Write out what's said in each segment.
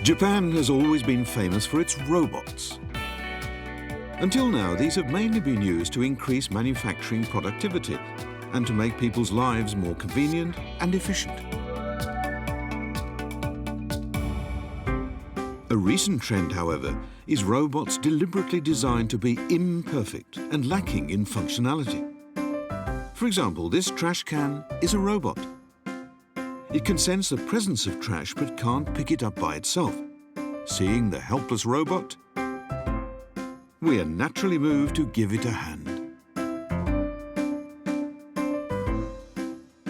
Japan has always been famous for its robots. Until now, these have mainly been used to increase manufacturing productivity and to make people's lives more convenient and efficient. A recent trend, however, is robots deliberately designed to be imperfect and lacking in functionality. For example, this trash can is a robot. It can sense the presence of trash but can't pick it up by itself. Seeing the helpless robot, we are naturally moved to give it a hand.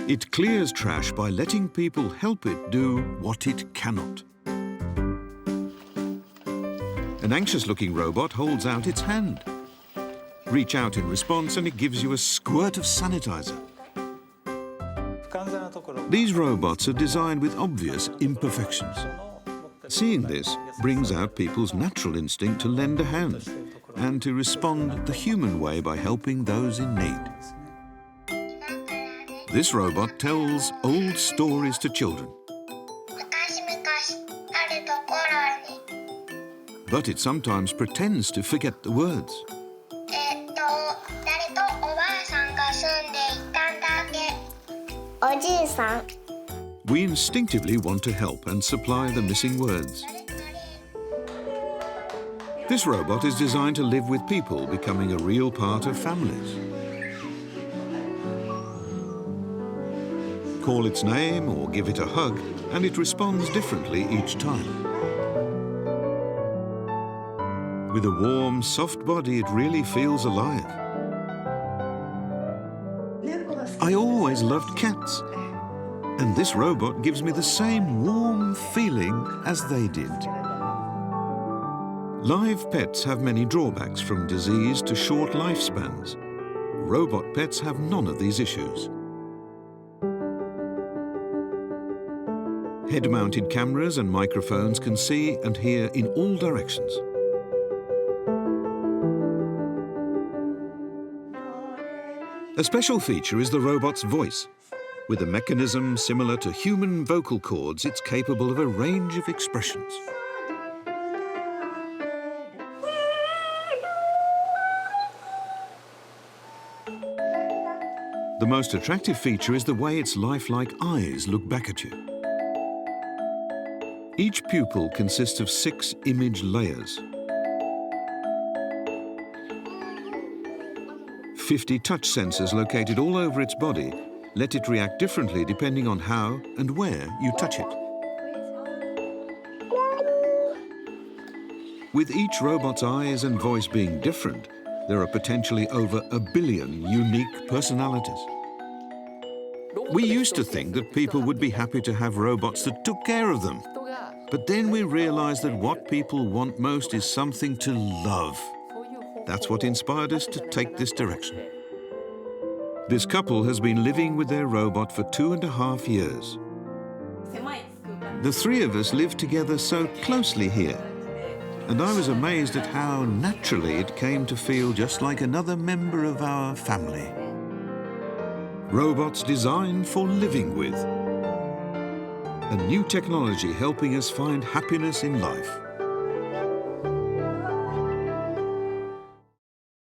It clears trash by letting people help it do what it cannot. An anxious-looking robot holds out its hand. Reach out in response and it gives you a squirt of sanitizer. These robots are designed with obvious imperfections. Seeing this brings out people's natural instinct to lend a hand and to respond the human way by helping those in need. This robot tells old stories to children. But it sometimes pretends to forget the words. We instinctively want to help and supply the missing words. This robot is designed to live with people, becoming a real part of families. Call its name or give it a hug, and it responds differently each time. With a warm, soft body, it really feels alive. I always loved cats, and this robot gives me the same warm feeling as they did. Live pets have many drawbacks, from disease to short lifespans. Robot pets have none of these issues. Head-mounted cameras and microphones can see and hear in all directions. A special feature is the robot's voice. With a mechanism similar to human vocal cords, it's capable of a range of expressions. The most attractive feature is the way its lifelike eyes look back at you. Each pupil consists of 6 image layers. 50 touch sensors located all over its body let it react differently depending on how and where you touch it. With each robot's eyes and voice being different, there are potentially over 1 billion unique personalities. We used to think that people would be happy to have robots that took care of them. But then we realized that what people want most is something to love. That's what inspired us to take this direction. This couple has been living with their robot for 2.5 years. The 3 of us live together so closely here, and I was amazed at how naturally it came to feel just like another member of our family. Robots designed for living with. A new technology helping us find happiness in life.